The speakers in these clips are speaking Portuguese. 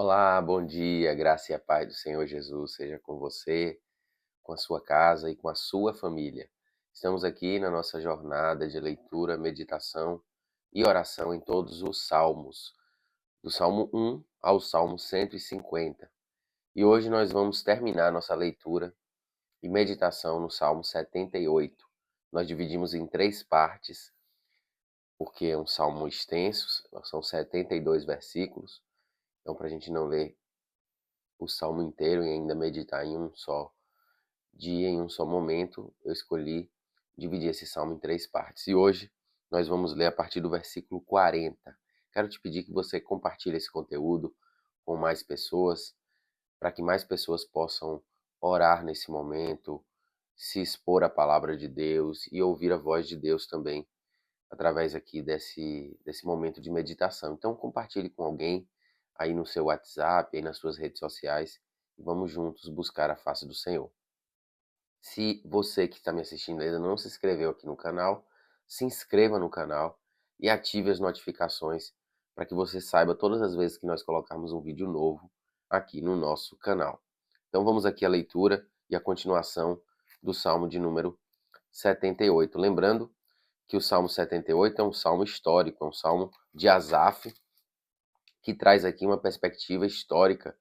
Olá, bom dia, graça e a paz do Senhor Jesus seja com você, com a sua casa e com a sua família. Estamos aqui na nossa jornada de leitura, meditação e oração em todos os salmos, do Salmo 1 ao Salmo 150. E hoje nós vamos terminar nossa leitura e meditação no Salmo 78. Nós dividimos em três partes, porque é um salmo extenso, são 72 versículos, então para a gente não ler o salmo inteiro e ainda meditar em um só dia, em um só momento, eu escolhi dividir esse salmo em três partes. E hoje nós vamos ler a partir do versículo 40. Quero te pedir que você compartilhe esse conteúdo com mais pessoas, para que mais pessoas possam orar nesse momento, se expor à palavra de Deus e ouvir a voz de Deus também através aqui desse momento de meditação. Então compartilhe com alguém aí no seu WhatsApp, aí nas suas redes sociais, e vamos juntos buscar a face do Senhor. Se você que está me assistindo ainda não se inscreveu aqui no canal, se inscreva no canal e ative as notificações para que você saiba todas as vezes que nós colocarmos um vídeo novo aqui no nosso canal. Então vamos aqui à leitura e a continuação do Salmo de número 78. Lembrando que o Salmo 78 é um salmo histórico, é um salmo de Asaf, que traz aqui uma perspectiva histórica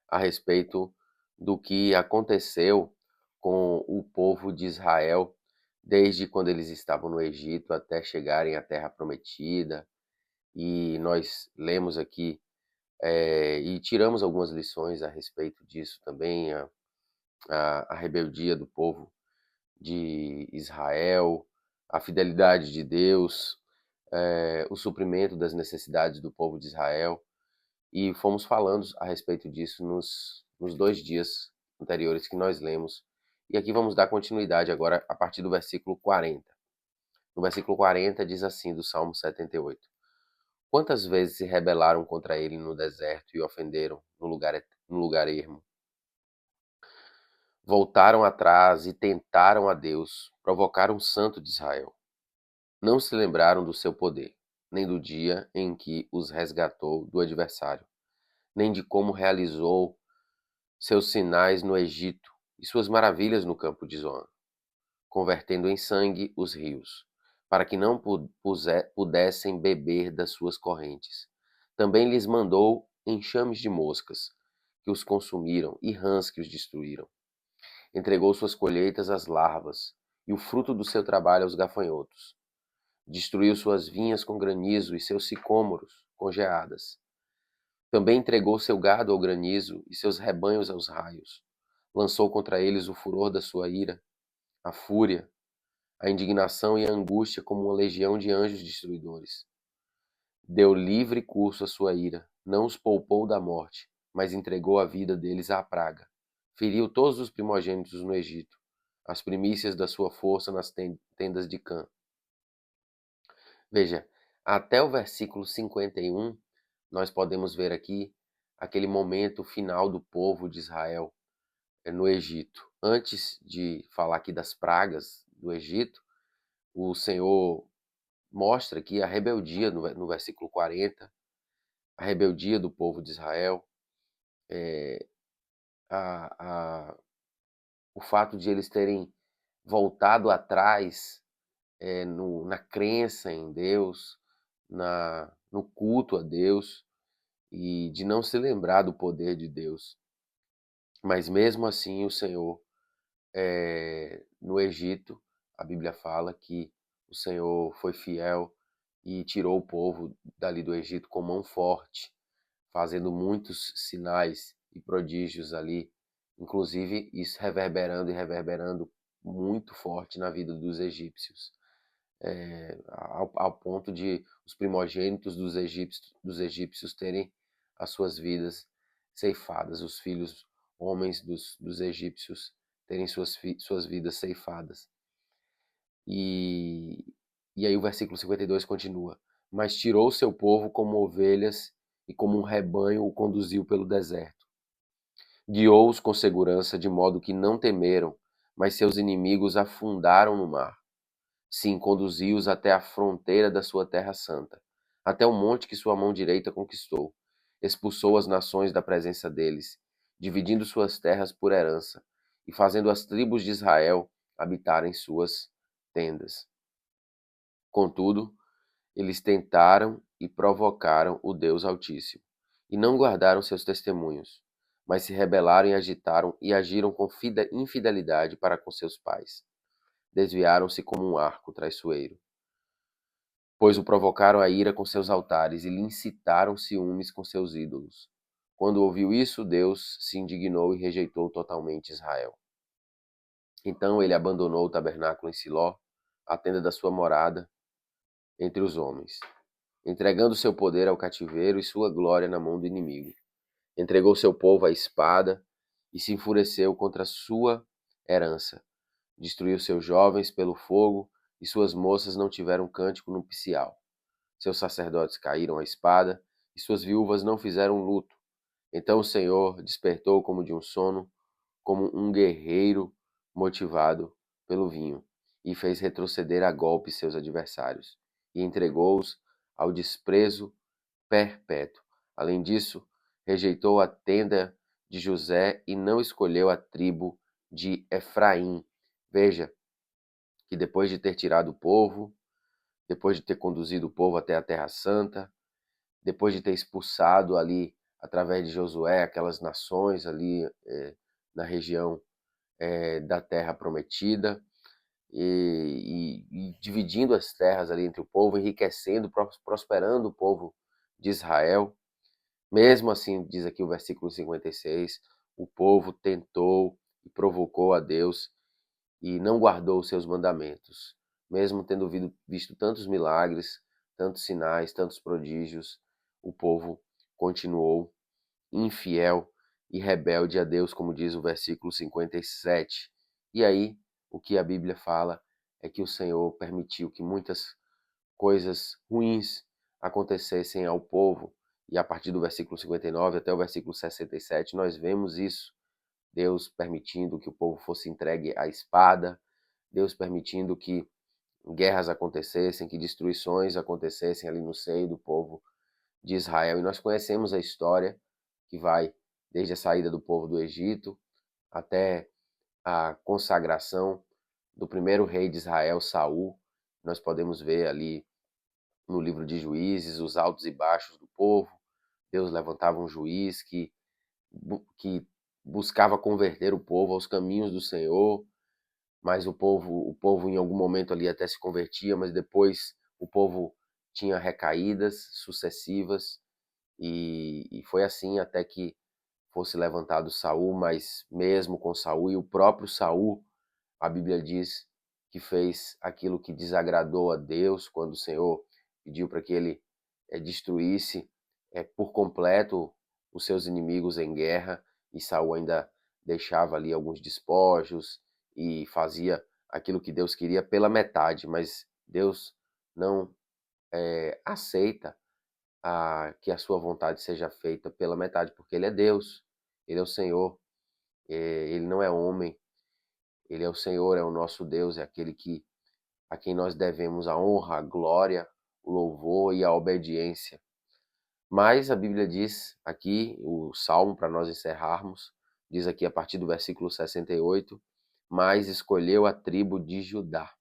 a respeito do que aconteceu com o povo de Israel desde quando eles estavam no Egito até chegarem à Terra Prometida. E nós lemos aqui e tiramos algumas lições a respeito disso também, a rebeldia do povo de Israel, a fidelidade de Deus, o suprimento das necessidades do povo de Israel. E fomos falando a respeito disso nos 2 dias anteriores que nós lemos. E aqui vamos dar continuidade agora a partir do versículo 40. No versículo 40 diz assim, do Salmo 78. Quantas vezes se rebelaram contra ele no deserto e ofenderam no lugar ermo? Voltaram atrás e tentaram a Deus, provocaram o Santo de Israel. Não se lembraram do seu poder, nem do dia em que os resgatou do adversário, nem de como realizou seus sinais no Egito e suas maravilhas no campo de Zoan, convertendo em sangue os rios, para que não pudessem beber das suas correntes. Também lhes mandou enxames de moscas, que os consumiram, e rãs que os destruíram. Entregou suas colheitas às larvas, e o fruto do seu trabalho aos gafanhotos. Destruiu suas vinhas com granizo e seus sicômoros com geadas. Também entregou seu gado ao granizo e seus rebanhos aos raios. Lançou contra eles o furor da sua ira, a fúria, a indignação e a angústia como uma legião de anjos destruidores. Deu livre curso à sua ira, não os poupou da morte, mas entregou a vida deles à praga. Feriu todos os primogênitos no Egito, as primícias da sua força nas tendas de Cã. Veja, até o versículo 51, nós podemos ver aqui aquele momento final do povo de Israel no Egito. Antes de falar aqui das pragas do Egito, o Senhor mostra aqui a rebeldia no versículo 40, a rebeldia do povo de Israel, a, a, o fato de eles terem voltado atrás na crença em Deus, no culto a Deus, e de não se lembrar do poder de Deus. Mas mesmo assim o Senhor, no Egito, a Bíblia fala que o Senhor foi fiel e tirou o povo dali do Egito com mão forte, fazendo muitos sinais e prodígios ali, inclusive isso reverberando e reverberando muito forte na vida dos egípcios, ao ponto de os primogênitos dos egípcios terem as suas vidas ceifadas, os filhos homens dos egípcios terem suas vidas ceifadas. E, e aí o versículo 52 continua. Mas tirou seu povo como ovelhas e como um rebanho o conduziu pelo deserto. Guiou-os com segurança, de modo que não temeram, mas seus inimigos afundaram no mar. Sim, conduziu-os até a fronteira da sua terra santa, até o monte que sua mão direita conquistou. expulsou as nações da presença deles, dividindo suas terras por herança e fazendo as tribos de Israel habitarem suas tendas. Contudo, eles tentaram e provocaram o Deus Altíssimo, e não guardaram seus testemunhos, mas se rebelaram e agitaram e agiram com infidelidade para com seus pais. Desviaram-se como um arco traiçoeiro, pois o provocaram a ira com seus altares e lhe incitaram ciúmes com seus ídolos. Quando ouviu isso, Deus se indignou e rejeitou totalmente Israel. Então ele abandonou o tabernáculo em Siló, a tenda da sua morada entre os homens, entregando seu poder ao cativeiro e sua glória na mão do inimigo. Entregou seu povo à espada e se enfureceu contra sua herança. Destruiu seus jovens pelo fogo e suas moças não tiveram cântico nupcial. Seus sacerdotes caíram à espada e suas viúvas não fizeram luto. Então o Senhor despertou como de um sono, como um guerreiro motivado pelo vinho, e fez retroceder a golpe seus adversários, e entregou-os ao desprezo perpétuo. Além disso, rejeitou a tenda de José e não escolheu a tribo de Efraim. Veja que depois de ter tirado o povo, depois de ter conduzido o povo até a Terra Santa, depois de ter expulsado ali, através de Josué, aquelas nações ali na região da Terra Prometida, e dividindo as terras ali entre o povo, enriquecendo, prosperando o povo de Israel. Mesmo assim, diz aqui o versículo 56, o povo tentou e provocou a Deus e não guardou os seus mandamentos. Mesmo tendo visto tantos milagres, tantos sinais, tantos prodígios, o povo continuou infiel e rebelde a Deus, como diz o versículo 57. E aí, o que a Bíblia fala é que o Senhor permitiu que muitas coisas ruins acontecessem ao povo. E a partir do versículo 59 até o versículo 67, nós vemos isso. Deus permitindo que o povo fosse entregue à espada, Deus permitindo que guerras acontecessem, que destruições acontecessem ali no seio do povo de Israel. E nós conhecemos a história que vai desde a saída do povo do Egito até a consagração do primeiro rei de Israel, Saul. Nós podemos ver ali no livro de Juízes os altos e baixos do povo. Deus levantava um juiz que buscava converter o povo aos caminhos do Senhor, mas o povo em algum momento ali até se convertia, mas depois o povo tinha recaídas sucessivas, e foi assim até que fosse levantado Saul. Mas mesmo com Saul, e o próprio Saul, a Bíblia diz que fez aquilo que desagradou a Deus, quando o Senhor pediu para que ele destruísse por completo os seus inimigos em guerra, e Saul ainda deixava ali alguns despojos e fazia aquilo que Deus queria pela metade, mas Deus não aceita que a sua vontade seja feita pela metade, porque Ele é Deus, Ele é o Senhor, Ele não é homem, Ele é o Senhor, é o nosso Deus, é aquele a quem nós devemos a honra, a glória, o louvor e a obediência. Mas a Bíblia diz aqui, o Salmo, para nós encerrarmos, diz aqui a partir do versículo 68, mas escolheu a tribo de Judá,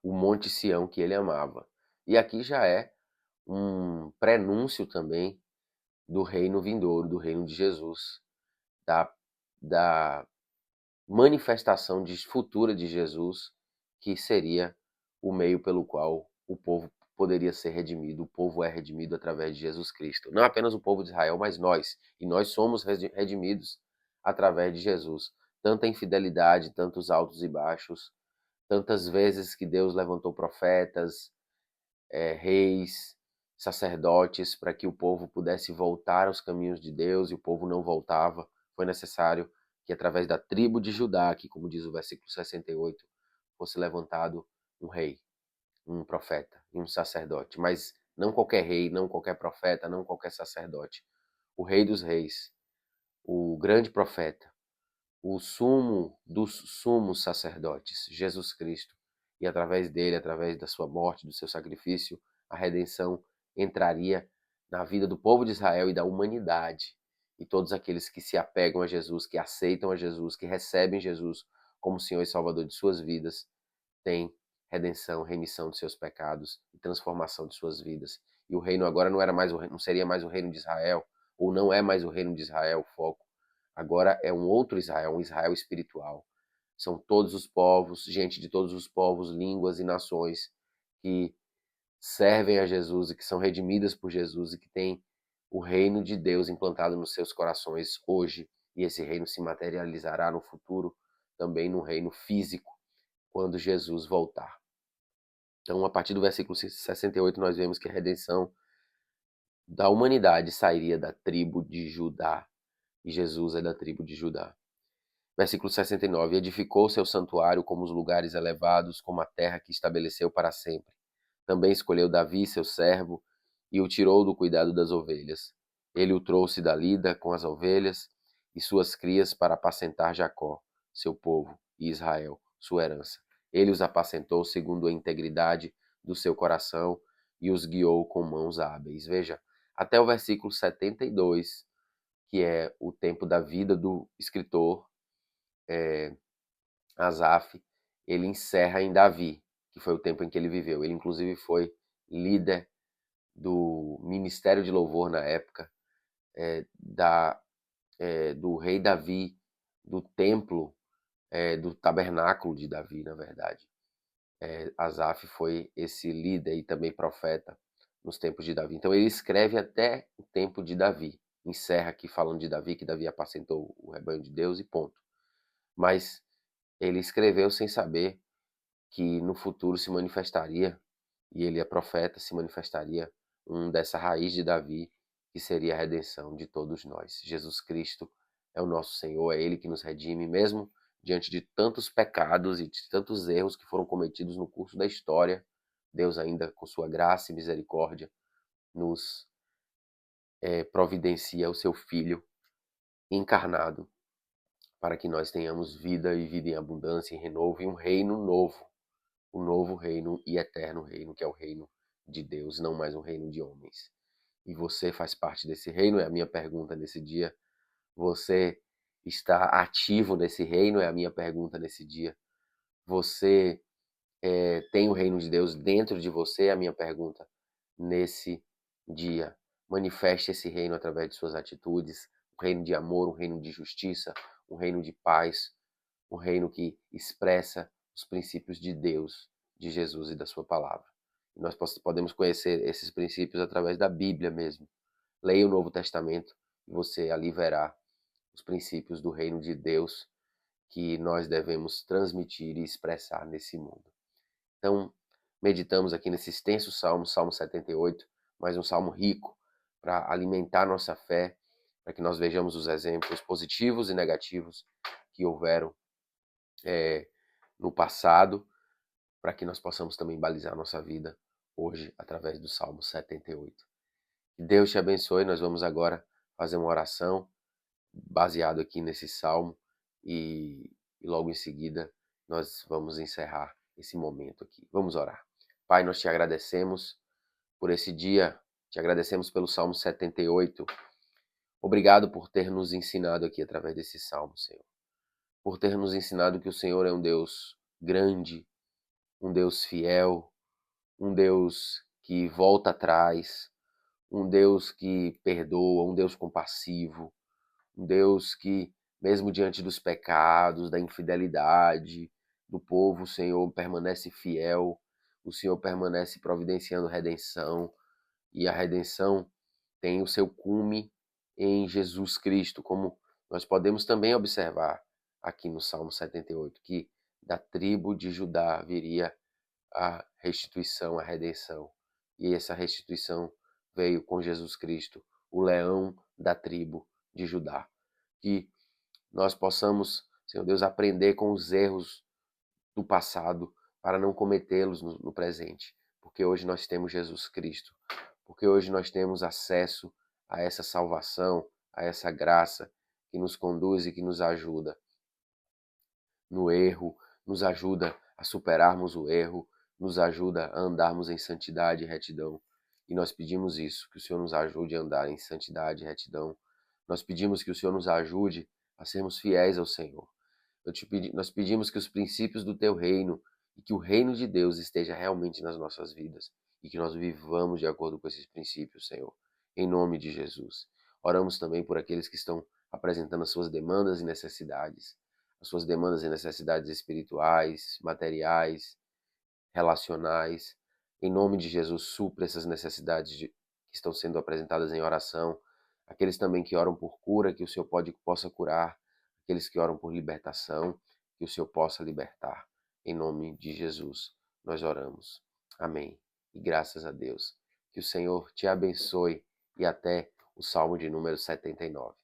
o monte Sião que ele amava. E aqui já é um prenúncio também do reino vindouro, do reino de Jesus, da manifestação futura de Jesus, que seria o meio pelo qual o povo poderia ser redimido. O povo é redimido através de Jesus Cristo. Não apenas o povo de Israel, mas nós. E nós somos redimidos através de Jesus. Tanta infidelidade, tantos altos e baixos, tantas vezes que Deus levantou profetas, reis, sacerdotes, para que o povo pudesse voltar aos caminhos de Deus, e o povo não voltava. Foi necessário que através da tribo de Judá, que, como diz o versículo 68, fosse levantado um rei, um profeta e um sacerdote. Mas não qualquer rei, não qualquer profeta, não qualquer sacerdote. O Rei dos Reis, o grande profeta, o sumo dos sumos sacerdotes, Jesus Cristo. E através dele, através da sua morte, do seu sacrifício, a redenção entraria na vida do povo de Israel e da humanidade. E todos aqueles que se apegam a Jesus, que aceitam a Jesus, que recebem Jesus como Senhor e Salvador de suas vidas, têm redenção, remissão de seus pecados e transformação de suas vidas. E o reino agora não seria mais o reino de Israel, ou não é mais o reino de Israel o foco. Agora é um outro Israel, um Israel espiritual. São todos os povos, gente de todos os povos, línguas e nações que servem a Jesus e que são redimidas por Jesus e que têm o reino de Deus implantado nos seus corações hoje. E esse reino se materializará no futuro também no reino físico, quando Jesus voltar. Então, a partir do versículo 68, nós vemos que a redenção da humanidade sairia da tribo de Judá. E Jesus é da tribo de Judá. Versículo 69. Edificou seu santuário como os lugares elevados, como a terra que estabeleceu para sempre. Também escolheu Davi, seu servo, e o tirou do cuidado das ovelhas. Ele o trouxe da lida com as ovelhas e suas crias para apacentar Jacó, seu povo, e Israel, sua herança. Ele os apacentou segundo a integridade do seu coração e os guiou com mãos hábeis. Veja, até o versículo 72, que é o tempo da vida do escritor Asaf, ele encerra em Davi, que foi o tempo em que ele viveu. Ele, inclusive, foi líder do Ministério de Louvor na época, do rei Davi, do templo, do tabernáculo de Davi, na verdade. Asaf foi esse líder e também profeta nos tempos de Davi. Então ele escreve até o tempo de Davi. Encerra aqui falando de Davi, que Davi apacentou o rebanho de Deus e ponto. Mas ele escreveu sem saber que no futuro se manifestaria, e ele é profeta, se manifestaria dessa raiz de Davi, que seria a redenção de todos nós. Jesus Cristo é o nosso Senhor, é Ele que nos redime, mesmo diante de tantos pecados e de tantos erros que foram cometidos no curso da história. Deus ainda, com sua graça e misericórdia, nos providencia o seu Filho encarnado, para que nós tenhamos vida e vida em abundância, em renovo, e um reino novo, o novo reino e eterno reino, que é o reino de Deus, não mais um reino de homens. E você faz parte desse reino? É a minha pergunta nesse dia. Você está ativo nesse reino? É a minha pergunta nesse dia. Você tem o reino de Deus dentro de você? É a minha pergunta nesse dia. Manifeste esse reino através de suas atitudes, um reino de amor, um reino de justiça, um reino de paz, um reino que expressa os princípios de Deus, de Jesus e da sua palavra. E nós podemos conhecer esses princípios através da Bíblia mesmo. Leia o Novo Testamento e você ali verá os princípios do reino de Deus que nós devemos transmitir e expressar nesse mundo. Então, meditamos aqui nesse extenso salmo, Salmo 78, mais um salmo rico para alimentar nossa fé, para que nós vejamos os exemplos positivos e negativos que houveram no passado, para que nós possamos também balizar nossa vida hoje através do Salmo 78. Que Deus te abençoe. Nós vamos agora fazer uma oração baseado aqui nesse salmo e logo em seguida nós vamos encerrar esse momento aqui. Vamos orar. Pai, nós te agradecemos por esse dia, te agradecemos pelo Salmo 78. Obrigado por ter nos ensinado aqui através desse salmo, Senhor. Por ter nos ensinado que o Senhor é um Deus grande, um Deus fiel, um Deus que volta atrás, um Deus que perdoa, um Deus compassivo, um Deus que, mesmo diante dos pecados, da infidelidade do povo, o Senhor permanece fiel, o Senhor permanece providenciando redenção, e a redenção tem o seu cume em Jesus Cristo, como nós podemos também observar aqui no Salmo 78, que da tribo de Judá viria a restituição, a redenção. E essa restituição veio com Jesus Cristo, o leão da tribo de Judá. Que nós possamos, Senhor Deus, aprender com os erros do passado para não cometê-los no presente. Porque hoje nós temos Jesus Cristo. Porque hoje nós temos acesso a essa salvação, a essa graça que nos conduz e que nos ajuda no erro, nos ajuda a superarmos o erro, nos ajuda a andarmos em santidade e retidão. E nós pedimos isso, que o Senhor nos ajude a andar em santidade e retidão. Nós pedimos que o Senhor nos ajude a sermos fiéis ao Senhor. Nós pedimos que os princípios do teu reino e que o reino de Deus esteja realmente nas nossas vidas e que nós vivamos de acordo com esses princípios, Senhor. Em nome de Jesus. Oramos também por aqueles que estão apresentando as suas demandas e necessidades, as suas demandas e necessidades espirituais, materiais, relacionais. Em nome de Jesus, supra essas necessidades que estão sendo apresentadas em oração. Aqueles também que oram por cura, que o Senhor possa curar. Aqueles que oram por libertação, que o Senhor possa libertar. Em nome de Jesus, nós oramos. Amém. E graças a Deus. Que o Senhor te abençoe e até o Salmo de número 79.